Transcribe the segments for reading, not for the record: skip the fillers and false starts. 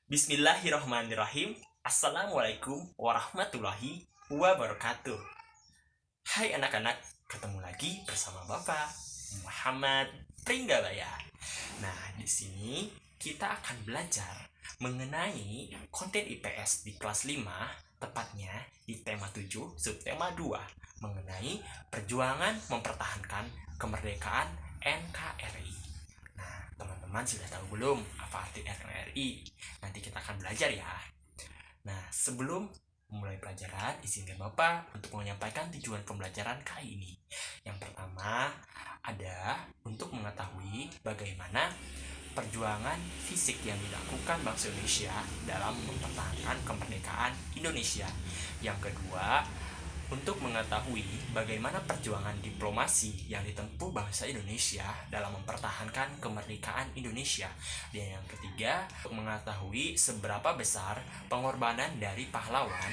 Bismillahirrahmanirrahim. Assalamualaikum warahmatullahi wabarakatuh. Hai anak-anak, ketemu lagi bersama Bapak Muhammad Pringgabaya. Nah, di sini kita akan belajar mengenai konten IPS di kelas 5, tepatnya di tema 7, subtema 2, mengenai perjuangan mempertahankan kemerdekaan NKRI. Nah, teman-teman sudah tahu belum apa arti NKRI? Nanti kita akan belajar ya. Nah, sebelum memulai pelajaran, izinkan Bapak untuk menyampaikan tujuan pembelajaran kali ini. Yang pertama ada untuk mengetahui bagaimana perjuangan fisik yang dilakukan bangsa Indonesia dalam mempertahankan kemerdekaan Indonesia. Yang kedua, untuk mengetahui bagaimana perjuangan diplomasi yang ditempuh bangsa Indonesia dalam mempertahankan kemerdekaan Indonesia. Dan yang ketiga, untuk mengetahui seberapa besar pengorbanan dari pahlawan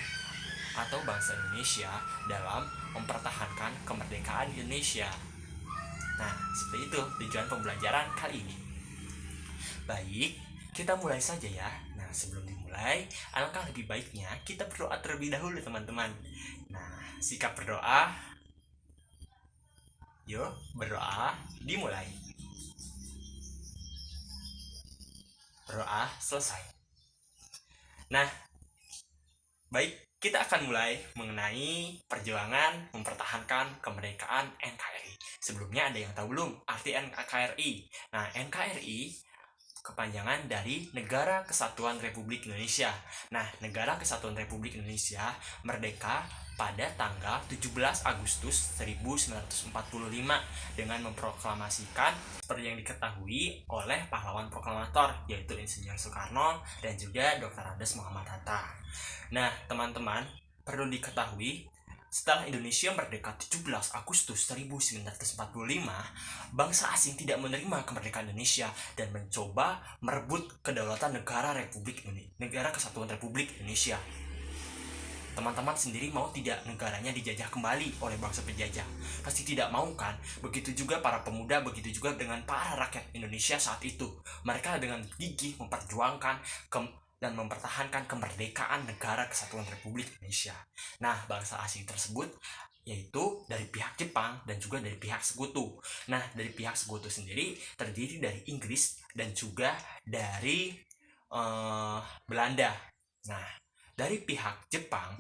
atau bangsa Indonesia dalam mempertahankan kemerdekaan Indonesia. Nah, seperti itu tujuan pembelajaran kali ini. Baik, kita mulai saja ya. Nah, sebelum dimulai, alangkah lebih baiknya kita berdoa terlebih dahulu teman-teman. Nah, sikap berdoa. Yuk, berdoa dimulai. Berdoa selesai. Nah, baik, kita akan mulai mengenai perjuangan mempertahankan kemerdekaan NKRI. Sebelumnya ada yang tahu belum arti NKRI? Nah, NKRI kepanjangan dari Negara Kesatuan Republik Indonesia. Nah, Negara Kesatuan Republik Indonesia merdeka pada tanggal 17 Agustus 1945 dengan memproklamasikan seperti yang diketahui oleh pahlawan proklamator yaitu Insinyur Soekarno dan juga Dr. Andes Muhammad Hatta. Nah, teman-teman, perlu diketahui setelah Indonesia merdeka 17 Agustus 1945, bangsa asing tidak menerima kemerdekaan Indonesia dan mencoba merebut kedaulatan Negara Kesatuan Republik Indonesia. Teman-teman sendiri mau tidak negaranya dijajah kembali oleh bangsa penjajah? Pasti tidak mau kan? Begitu juga para pemuda, begitu juga dengan para rakyat Indonesia saat itu. Mereka dengan gigih memperjuangkan dan mempertahankan kemerdekaan Negara Kesatuan Republik Indonesia. Nah, bangsa asing tersebut yaitu dari pihak Jepang dan juga dari pihak Sekutu. Nah, dari pihak Sekutu sendiri terdiri dari Inggris dan juga dari Belanda. Nah, dari pihak Jepang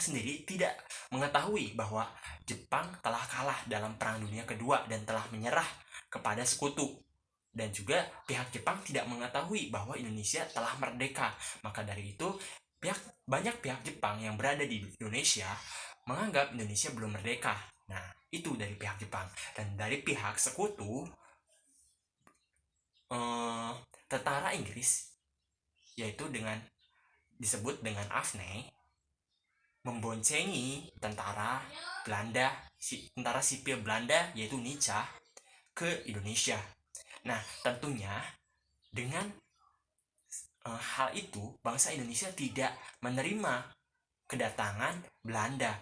sendiri tidak mengetahui bahwa Jepang telah kalah dalam Perang Dunia Kedua dan telah menyerah kepada Sekutu. Dan juga pihak Jepang tidak mengetahui bahwa Indonesia telah merdeka. Maka dari itu, banyak pihak Jepang yang berada di Indonesia menganggap Indonesia belum merdeka. Nah, itu dari pihak Jepang. Dan dari pihak Sekutu, tentara Inggris, yaitu disebut dengan AFNE, memboncengi tentara sipil Belanda yaitu Nica ke Indonesia. Nah, tentunya dengan hal itu bangsa Indonesia tidak menerima kedatangan Belanda,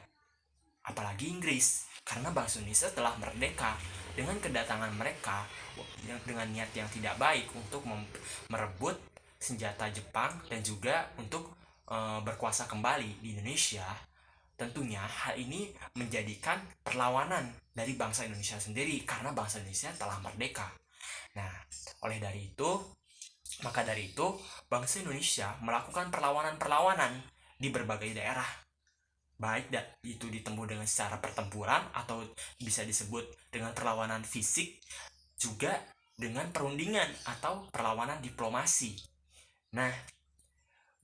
apalagi Inggris, karena bangsa Indonesia telah merdeka. Dengan kedatangan mereka dengan niat yang tidak baik untuk merebut senjata Jepang dan juga untuk berkuasa kembali di Indonesia, tentunya hal ini menjadikan perlawanan dari bangsa Indonesia sendiri karena bangsa Indonesia telah merdeka. Nah, maka dari itu bangsa Indonesia melakukan perlawanan di berbagai daerah, baik itu ditempuh dengan secara pertempuran atau bisa disebut dengan perlawanan fisik, juga dengan perundingan atau perlawanan diplomasi. Nah,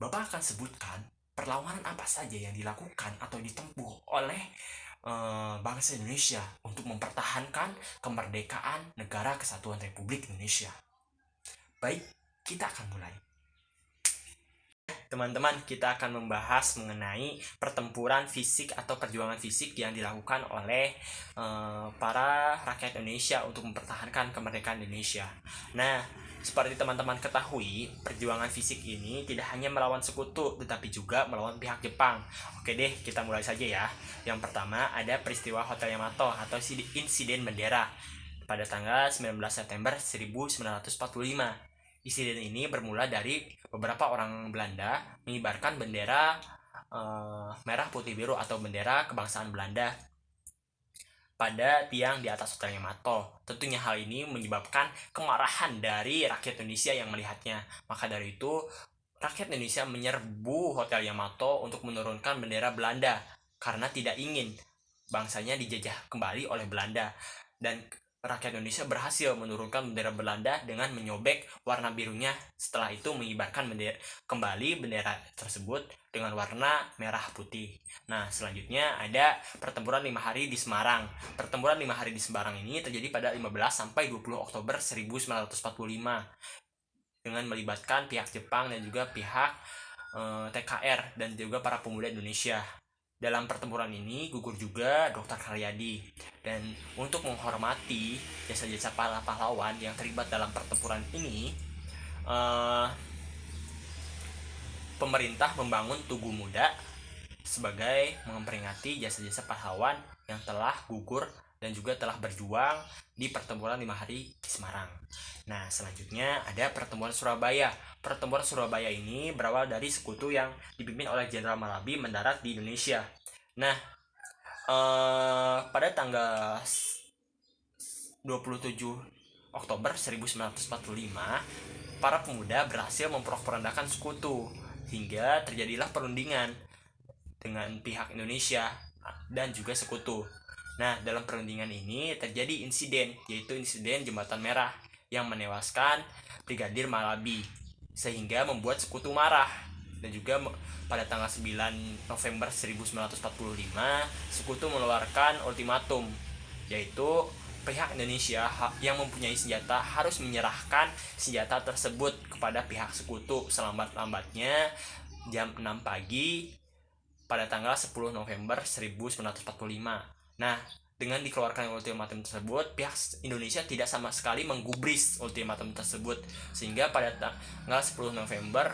Bapak akan sebutkan perlawanan apa saja yang dilakukan atau ditempuh oleh bangsa Indonesia untuk mempertahankan kemerdekaan Negara Kesatuan Republik Indonesia. Baik, kita akan mulai. teman-teman, kita akan membahas mengenai pertempuran fisik atau perjuangan fisik yang dilakukan oleh para rakyat Indonesia untuk mempertahankan kemerdekaan Indonesia. Nah, seperti teman-teman ketahui, perjuangan fisik ini tidak hanya melawan sekutu, tetapi juga melawan pihak Jepang. Oke deh, kita mulai saja ya. Yang pertama ada peristiwa Hotel Yamato atau insiden bendera pada tanggal 19 September 1945. Insiden ini bermula dari beberapa orang Belanda mengibarkan bendera merah putih biru atau bendera kebangsaan Belanda pada tiang di atas Hotel Yamato. Tentunya hal ini menyebabkan kemarahan dari rakyat Indonesia yang melihatnya. Maka dari itu, rakyat Indonesia menyerbu Hotel Yamato untuk menurunkan bendera Belanda karena tidak ingin bangsanya dijajah kembali oleh Belanda. Dan rakyat Indonesia berhasil menurunkan bendera Belanda dengan menyobek warna birunya. Setelah itu mengibarkan kembali bendera tersebut dengan warna merah putih. Nah, selanjutnya ada pertempuran 5 hari di Semarang. Pertempuran 5 hari di Semarang ini terjadi pada 15 sampai 20 Oktober 1945 dengan melibatkan pihak Jepang dan juga pihak TKR dan juga para pemuda Indonesia. Dalam pertempuran ini gugur juga Dr. Karyadi. Dan untuk menghormati jasa-jasa para pahlawan yang terlibat dalam pertempuran ini, pemerintah membangun Tugu Muda sebagai memperingati jasa-jasa pahlawan yang telah gugur dan juga telah berjuang di pertempuran 5 hari di Semarang. Nah, selanjutnya ada pertempuran Surabaya. Pertempuran Surabaya ini berawal dari sekutu yang dipimpin oleh Jenderal Malabi mendarat di Indonesia. Nah, pada tanggal 27 Oktober 1945, para pemuda berhasil memporak-porandakan sekutu hingga terjadilah perundingan dengan pihak Indonesia dan juga sekutu. Nah, dalam perundingan ini terjadi insiden, yaitu insiden Jembatan Merah yang menewaskan Brigadir Malabi sehingga membuat sekutu marah. Dan juga pada tanggal 9 November 1945 sekutu mengeluarkan ultimatum, yaitu pihak Indonesia yang mempunyai senjata harus menyerahkan senjata tersebut kepada pihak sekutu selambat-lambatnya jam 6 pagi pada tanggal 10 November 1945. Nah, dengan dikeluarkan ultimatum tersebut, pihak Indonesia tidak sama sekali menggubris ultimatum tersebut, sehingga pada tanggal 10 November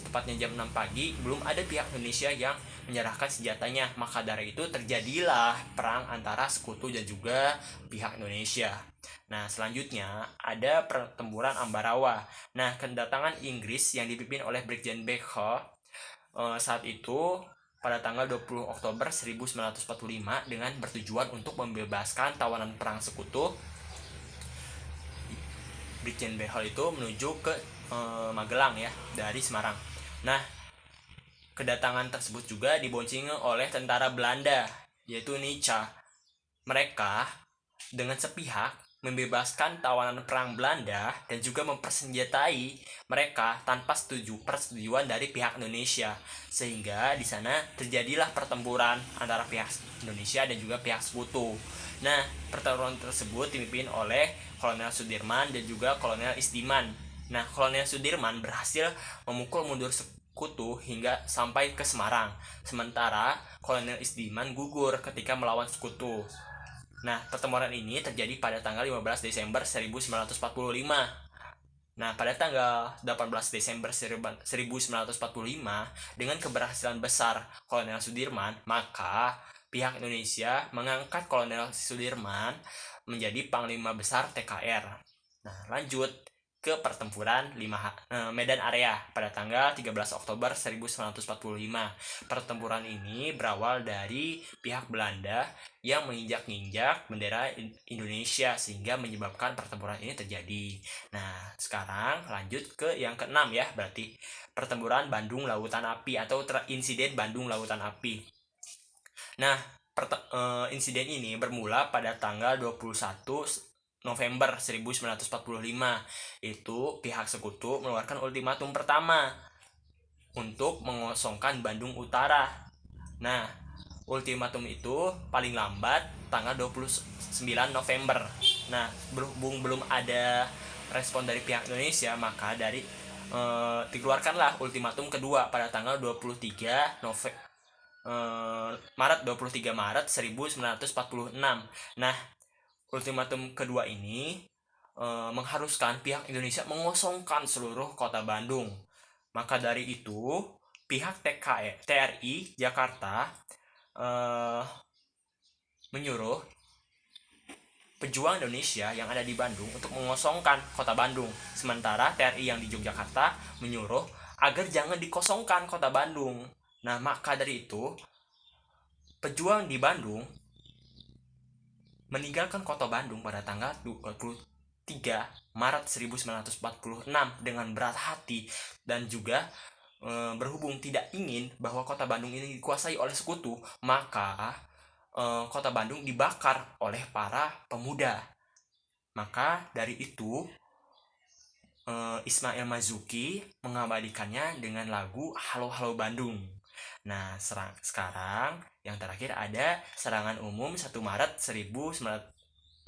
tepatnya jam 6 pagi belum ada pihak Indonesia yang menyerahkan senjatanya. Maka dari itu terjadilah perang antara sekutu dan juga pihak Indonesia. Nah, selanjutnya ada pertempuran Ambarawa. Nah, kedatangan Inggris yang dipimpin oleh Brigjen Beckel saat itu pada tanggal 20 Oktober 1945 dengan bertujuan untuk membebaskan tawanan perang sekutu. Brigjen Beckel itu menuju ke Magelang ya dari Semarang. Nah, kedatangan tersebut juga dibonceng oleh tentara Belanda, yaitu Nica. Mereka dengan sepihak membebaskan tawanan perang Belanda dan juga mempersenjatai mereka tanpa persetujuan dari pihak Indonesia, sehingga di sana terjadilah pertempuran antara pihak Indonesia dan juga pihak sekutu. Nah, pertempuran tersebut dipimpin oleh Kolonel Sudirman dan juga Kolonel Isdiman. Nah, Kolonel Sudirman berhasil memukul mundur sekutu hingga sampai ke Semarang, sementara Kolonel Isdiman gugur ketika melawan sekutu. Nah, pertempuran ini terjadi pada tanggal 15 Desember 1945. Nah, pada tanggal 18 Desember 1945, dengan keberhasilan besar Kolonel Sudirman, maka pihak Indonesia mengangkat Kolonel Sudirman menjadi Panglima Besar TKR. Nah, lanjut ke pertempuran Medan Area pada tanggal 13 Oktober 1945. Pertempuran ini berawal dari pihak Belanda yang menginjak-injak bendera Indonesia sehingga menyebabkan pertempuran ini terjadi. Nah, sekarang lanjut ke yang keenam ya, berarti pertempuran Bandung Lautan Api atau insiden Bandung Lautan Api. Nah, insiden ini bermula pada tanggal 21 November 1945. Itu pihak sekutu mengeluarkan ultimatum pertama untuk mengosongkan Bandung Utara. Nah, ultimatum itu paling lambat tanggal 29 November. Nah, berhubung belum ada respon dari pihak Indonesia, maka dari dikeluarkanlah ultimatum kedua pada tanggal 23 Maret 1946. Nah, ultimatum kedua ini mengharuskan pihak Indonesia mengosongkan seluruh kota Bandung. Maka dari itu, pihak TRI Jakarta menyuruh pejuang Indonesia yang ada di Bandung untuk mengosongkan kota Bandung. Sementara TRI yang di Yogyakarta menyuruh agar jangan dikosongkan kota Bandung. Nah, maka dari itu, pejuang di Bandung meninggalkan kota Bandung pada tanggal 23 Maret 1946 dengan berat hati dan juga berhubung tidak ingin bahwa kota Bandung ini dikuasai oleh sekutu, maka kota Bandung dibakar oleh para pemuda. Maka dari itu Ismail Marzuki mengabadikannya dengan lagu Halo Halo Bandung. Nah, sekarang yang terakhir ada serangan umum 1 Maret 1949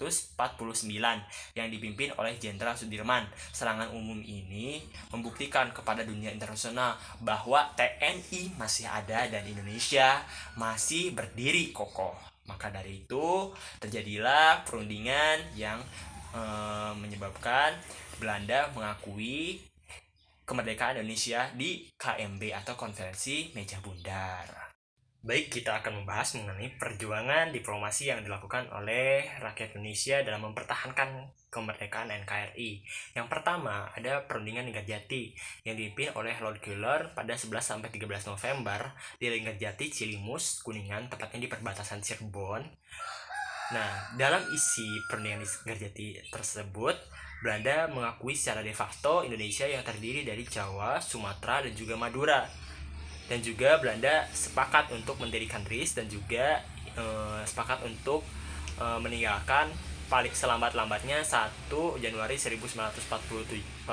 yang dipimpin oleh Jenderal Sudirman. Serangan umum ini membuktikan kepada dunia internasional bahwa TNI masih ada dan Indonesia masih berdiri kokoh. Maka dari itu terjadilah perundingan yang menyebabkan Belanda mengakui kemerdekaan Indonesia di KMB atau Konferensi Meja Bundar. Baik, kita akan membahas mengenai perjuangan diplomasi yang dilakukan oleh rakyat Indonesia dalam mempertahankan kemerdekaan NKRI. Yang pertama, ada perundingan Linggarjati yang dipimpin oleh Lord Keeler pada 11-13 November di Linggarjati, Cilimus, Kuningan, tepatnya di perbatasan Cirebon. Nah, dalam isi perundingan Linggarjati tersebut, Belanda mengakui secara de facto Indonesia yang terdiri dari Jawa, Sumatera, dan juga Madura. Dan juga Belanda sepakat untuk mendirikan RIS dan juga sepakat untuk meninggalkan paling selambat-lambatnya 1 Januari 1949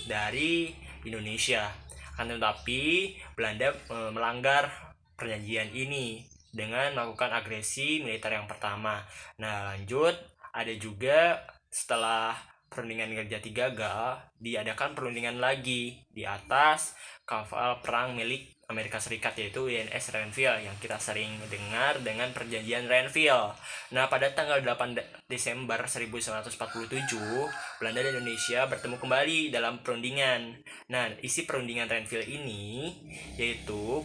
dari Indonesia. Akan tetapi Belanda melanggar perjanjian ini dengan melakukan agresi militer yang pertama. Nah, lanjut ada juga setelah perundingan Linggarjati gagal, diadakan perundingan lagi di atas kapal perang milik Amerika Serikat, yaitu UNS Renville yang kita sering dengar dengan perjanjian Renville. Nah, pada tanggal 8 Desember 1947, Belanda dan Indonesia bertemu kembali dalam perundingan. Nah, isi perundingan Renville ini yaitu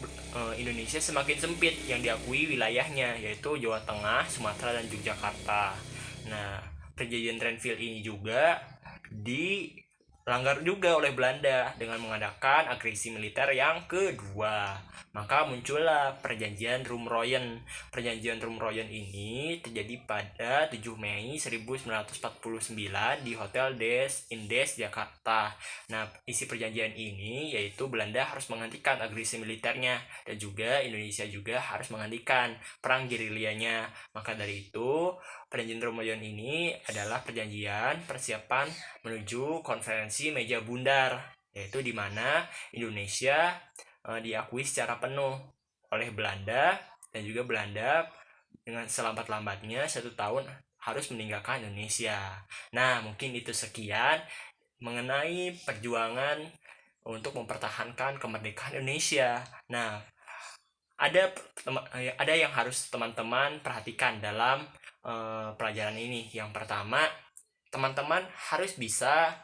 Indonesia semakin sempit yang diakui wilayahnya, yaitu Jawa Tengah, Sumatera, dan Yogyakarta. Nah, perjanjian Renville ini juga dilanggar juga oleh Belanda dengan mengadakan agresi militer yang kedua. Maka muncullah perjanjian Rumroyen. Perjanjian Rumroyen ini terjadi pada 7 Mei 1949 di Hotel Des Indes, Jakarta. Nah, isi perjanjian ini yaitu Belanda harus menghentikan agresi militernya dan juga Indonesia juga harus menghentikan perang gerilyanya. Maka dari itu, perjanjian Rumroyen ini adalah perjanjian persiapan menuju Konferensi Meja Bundar, yaitu di mana Indonesia diakui secara penuh oleh Belanda dan juga Belanda dengan selambat-lambatnya 1 tahun harus meninggalkan Indonesia. Nah, mungkin itu sekian mengenai perjuangan untuk mempertahankan kemerdekaan Indonesia. Nah, ada yang harus teman-teman perhatikan dalam pelajaran ini. Yang pertama, teman-teman harus bisa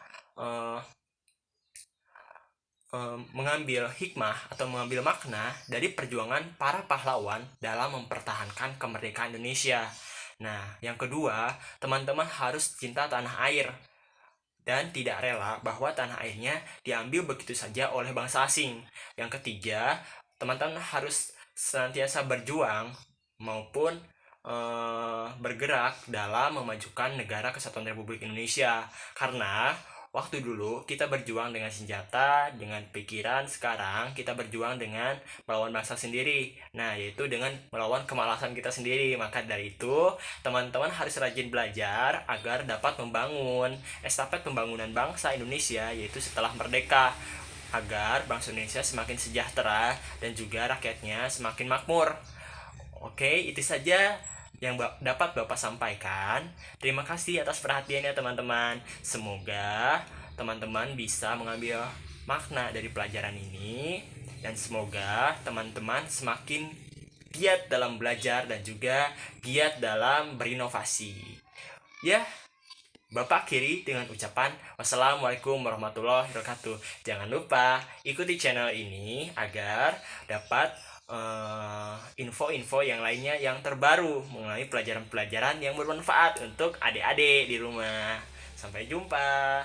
mengambil hikmah atau mengambil makna dari perjuangan para pahlawan dalam mempertahankan kemerdekaan Indonesia. Nah, yang kedua, teman-teman harus cinta tanah air dan tidak rela bahwa tanah airnya diambil begitu saja oleh bangsa asing. Yang ketiga, teman-teman harus senantiasa berjuang maupun bergerak dalam memajukan negara kesatuan Republik Indonesia. Karena waktu dulu kita berjuang dengan senjata, dengan pikiran. Sekarang kita berjuang dengan melawan bangsa sendiri. Nah, yaitu dengan melawan kemalasan kita sendiri. Maka dari itu, teman-teman harus rajin belajar agar dapat membangun estafet pembangunan bangsa Indonesia, yaitu setelah merdeka, agar bangsa Indonesia semakin sejahtera dan juga rakyatnya semakin makmur. Oke, itu saja yang dapat Bapak sampaikan. Terima kasih atas perhatiannya teman-teman. Semoga teman-teman bisa mengambil makna dari pelajaran ini, dan semoga teman-teman semakin giat dalam belajar dan juga giat dalam berinovasi. Ya, Bapak akhiri dengan ucapan wassalamualaikum warahmatullahi wabarakatuh. Jangan lupa ikuti channel ini agar dapat info-info yang lainnya yang terbaru mengenai pelajaran-pelajaran yang bermanfaat untuk adik-adik di rumah. Sampai jumpa.